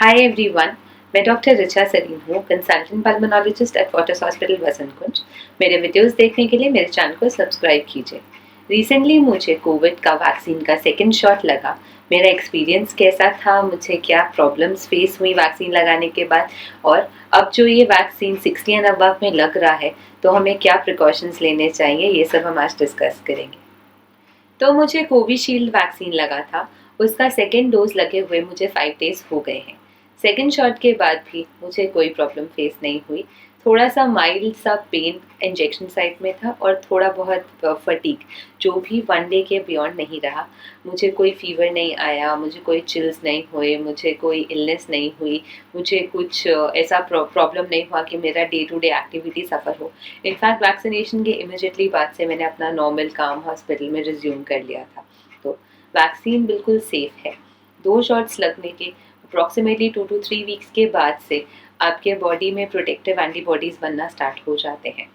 हाय everyone, मैं doctor Richa Saleem हूँ, consultant pulmonologist at Fortis hospital Vasant Kunj. मेरे वीडियोस देखने के लिए मेरे चैनल को सब्सक्राइब कीजिए। रिसेंटली मुझे कोविड का वैक्सीन का सेकंड शॉट लगा। मेरा एक्सपीरियंस कैसा था, मुझे क्या प्रॉब्लम्स फेस हुई वैक्सीन लगाने के बाद, और अब जो ये वैक्सीन 60 एंड अबव में लग रहा है तो हमें क्या प्रिकॉशंस लेने चाहिए, ये सब हम आज डिस्कस करेंगे। तो मुझे कोविशील्ड वैक्सीन लगा था। उसका सेकेंड डोज लगे हुए मुझे 5 डेज हो गए हैं। सेकेंड शॉट के बाद भी मुझे कोई प्रॉब्लम फेस नहीं हुई। थोड़ा सा माइल्ड सा पेन इंजेक्शन साइट में था और थोड़ा बहुत फटीग, जो भी 1 डे के बियॉन्ड नहीं रहा। मुझे कोई फीवर नहीं आया, मुझे कोई चिल्स नहीं हुए, मुझे कोई इलनेस नहीं हुई, मुझे कुछ ऐसा प्रॉब्लम नहीं हुआ कि मेरा डे टू डे एक्टिविटी सफ़र हो। इनफैक्ट वैक्सीनेशन के इमिजिएटली बाद से मैंने अपना नॉर्मल काम हॉस्पिटल में रिज्यूम कर लिया था। तो वैक्सीन बिल्कुल सेफ है। 2 शॉट्स लगने के अप्रॉक्सीमेटली 2 to 3 वीक्स के बाद से आपके बॉडी में प्रोटेक्टिव एंटीबॉडीज बनना स्टार्ट हो जाते हैं।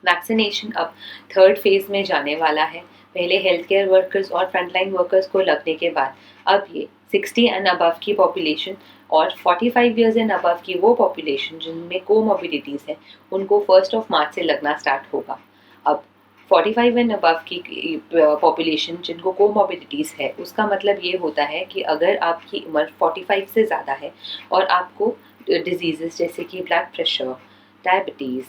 वैक्सीनेशन अब थर्ड फेज में जाने वाला है। पहले हेल्थ केयर वर्कर्स और फ्रंटलाइन वर्कर्स को लगने के बाद अब ये 60 एंड अबव की पॉपुलेशन और 45 ईयर्स एंड अबव की वो पॉपुलेशन जिनमें कोमॉर्बिडिटीज़ है, उनको 1 मार्च से लगना स्टार्ट होगा। अब 45 एंड अबव की पॉपुलेशन जिनको कोमॉर्बिडिटीज़ है, उसका मतलब ये होता है कि अगर आपकी उम्र 45 से ज़्यादा है और आपको डिजीज़ जैसे कि blood pressure, diabetes,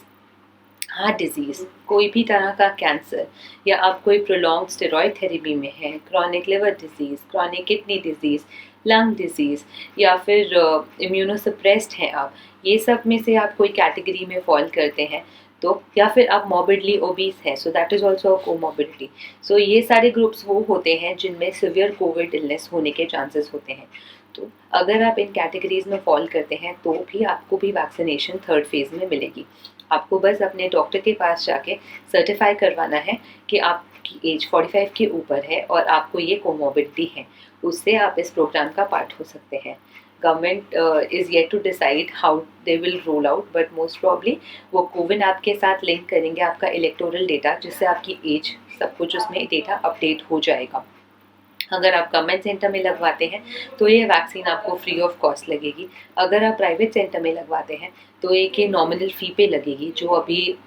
heart disease, कोई भी तरह का कैंसर, या आप कोई प्रोलॉन्ग स्टेरॉयड थेरेपी में है, chronic liver disease, chronic kidney disease, lung disease, या फिर इम्यूनोसप्रेस्ड हैं आप, ये सब में से आप कोई कैटेगरी में फॉल करते हैं, तो या फिर आप मॉर्बिडली ओबीस हैं, so that is also a comorbidity. So ये सारे ग्रुप्स वो होते हैं जिनमें सिवियर कोविड इलनेस होने के चांसेस होते हैं। तो अगर आप इन कैटेगरीज में फॉल करते हैं तो भी आपको भी वैक्सीनेशन थर्ड फेज में मिलेगी। आपको बस अपने डॉक्टर के पास जाके सर्टिफाई करवाना है कि आपकी एज 45 के ऊपर है और आपको ये कोमॉर्बिडिटी है, उससे आप इस प्रोग्राम का पार्ट हो सकते हैं। Government is yet to decide how they will roll out, but most probably वो कोविन ऐप के साथ लिंक करेंगे आपका इलेक्टोरल डेटा, जिससे आपकी एज सब कुछ उसमें डेटा अपडेट हो जाएगा। अगर आप गवर्नमेंट सेंटर में लगवाते हैं तो ये वैक्सीन आपको फ्री ऑफ कॉस्ट लगेगी। अगर आप प्राइवेट सेंटर में लगवाते हैं तो एक ये नॉमिनल फ़ी पे लगेगी, जो अभी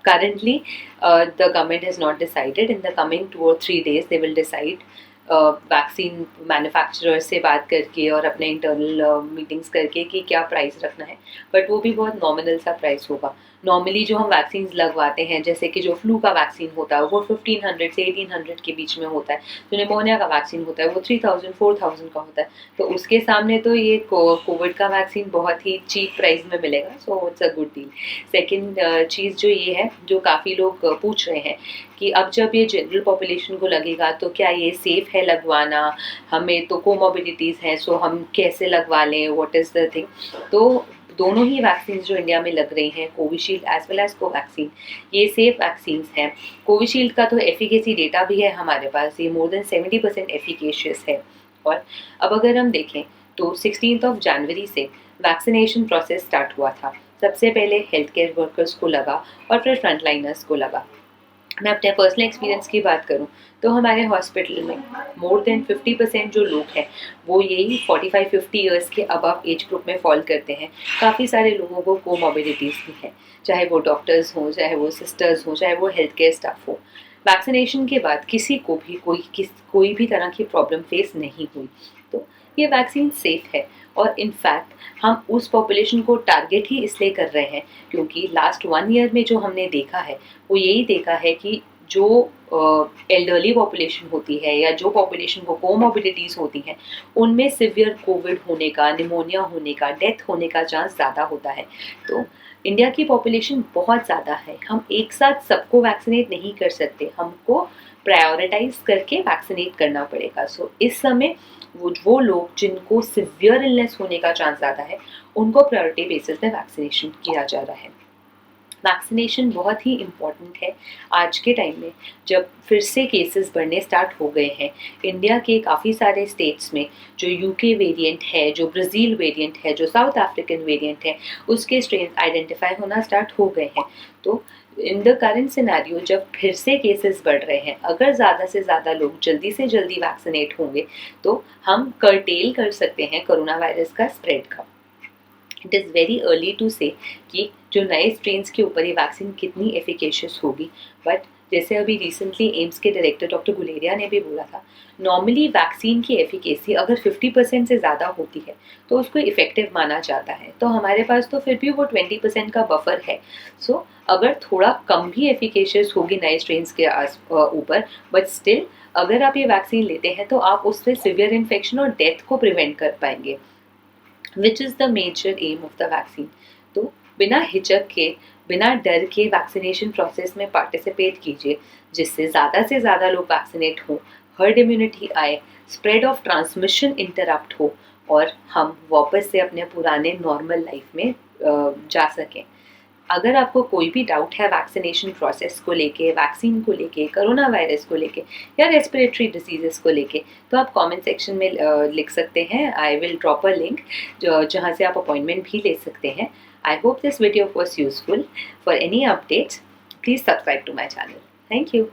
currently the government has not decided. In the coming 2 or 3 days they will decide। Vaccine manufacturer से बात करके और अपने इंटरनल मीटिंग्स करके कि क्या प्राइस रखना है, बट वो भी बहुत नॉमिनल सा प्राइस होगा। नॉर्मली जो हम वैक्सीन लगवाते हैं, जैसे कि जो फ्लू का वैक्सीन होता है वो 1500 से 1800 के बीच में होता है, जो निमोनिया का वैक्सीन होता है वो 3000 4000 का होता है। तो उसके सामने तो ये कोविड का वैक्सीन बहुत ही चीप प्राइस में मिलेगा, so it's a good deal. Second चीज़ जो ये है, जो काफ़ी लोग पूछ रहे हैं कि अब जब ये जनरल पॉपुलेशन को लगेगा तो क्या ये सेफ़ है लगवाना, हमें तो कोमॉर्बिडिटीज़ हैं, सो हम कैसे लगवा लें, व्हाट इज़ द थिंग। तो दोनों ही वैक्सीन जो इंडिया में लग रही हैं, Covishield as well as Covaxin, ये सेफ वैक्सीन्स हैं। कोविशील्ड का तो एफिकेसी डेटा भी है हमारे पास, ये मोर देन 70% एफिकेशियस है। और अब अगर हम देखें तो 16 जनवरी से वैक्सीनेशन प्रोसेस स्टार्ट हुआ था। सबसे पहले हेल्थ केयर वर्कर्स को लगा और फिर फ्रंटलाइनर्स को लगा। मैं अपने पर्सनल एक्सपीरियंस की बात करूं तो हमारे हॉस्पिटल में मोर देन 50% जो लोग हैं वो यही 45-50 ईयर्स के अबव एज ग्रुप में फॉल करते हैं। काफ़ी सारे लोगों को कोमॉर्बिडिटीज़ भी हैं, चाहे वो डॉक्टर्स हों, चाहे वो सिस्टर्स हों, चाहे वो हेल्थ केयर स्टाफ हो। वैक्सीनेशन के बाद किसी को भी कोई भी तरह की प्रॉब्लम फेस नहीं हुई। तो ये वैक्सीन सेफ है, और इनफैक्ट हम उस पॉपुलेशन को टारगेट ही इसलिए कर रहे हैं क्योंकि लास्ट 1 ईयर में जो हमने देखा है वो यही देखा है कि जो एल्डरली पॉपुलेशन होती है या जो पॉपुलेशन को कोमॉर्बिडिटीज़ होती हैं, उनमें सिवियर कोविड होने का, निमोनिया होने का, डेथ होने का चांस ज़्यादा होता है। तो इंडिया की पॉपुलेशन बहुत ज़्यादा है, हम एक साथ सबको वैक्सीनेट नहीं कर सकते, हमको प्रायोरिटाइज करके वैक्सीनेट करना पड़ेगा। सो इस समय वो लोग जिनको सिवियर इलनेस होने का चांस ज़्यादा है, उनको प्रायोरिटी बेसिस पे वैक्सीनेशन किया जा रहा है। वैक्सीनेशन बहुत ही इम्पॉर्टेंट है आज के टाइम में, जब फिर से केसेस बढ़ने स्टार्ट हो गए हैं। इंडिया के काफ़ी सारे स्टेट्स में जो यूके वेरिएंट है, जो ब्राज़ील वेरिएंट है, जो साउथ अफ्रीकन वेरिएंट है, उसके स्ट्रेन आइडेंटिफाई होना स्टार्ट हो गए हैं। तो इन द करंट सिनेरियो जब फिर से केसेस बढ़ रहे हैं, अगर ज़्यादा से ज़्यादा लोग जल्दी से जल्दी वैक्सीनेट होंगे तो हम कर्टेल कर सकते हैं कोरोना वायरस का स्प्रेड का। It is very early to say कि जो नए स्ट्रेन्स के ऊपर ये वैक्सीन कितनी एफिकेशियस होगी, बट जैसे अभी रिसेंटली एम्स के डायरेक्टर डॉक्टर गुलेरिया ने भी बोला था, नॉर्मली वैक्सीन की एफिकेसी अगर 50% से ज़्यादा होती है तो उसको इफेक्टिव माना जाता है। तो हमारे पास तो फिर भी वो 20% का बफर है। सो अगर थोड़ा कम भी एफिकेशियस होगी नए स्ट्रेन्स के ऊपर, बट स्टिल अगर आप ये वैक्सीन लेते हैं तो आप उससे सिवियर इन्फेक्शन और डेथ को प्रिवेंट कर पाएंगे, which is the major aim of the vaccine. तो बिना हिचक के, बिना डर के वैक्सीनेशन प्रोसेस में पार्टिसिपेट कीजिए, जिससे ज़्यादा से ज़्यादा लोग वैक्सीनेट हों, हर्ड इम्यूनिटी आए, स्प्रेड ऑफ ट्रांसमिशन इंटरप्ट हो और हम वापस से अपने पुराने नॉर्मल लाइफ में जा सकें। अगर आपको कोई भी डाउट है वैक्सीनेशन प्रोसेस को लेके, वैक्सीन को लेके, कोरोना वायरस को लेके या रेस्पिरेटरी डिसीजेस को लेके, तो आप कमेंट सेक्शन में लिख सकते हैं। I will drop a link जहाँ से आप अपॉइंटमेंट भी ले सकते हैं। I hope this video was useful. For any updates please subscribe to my channel. Thank you.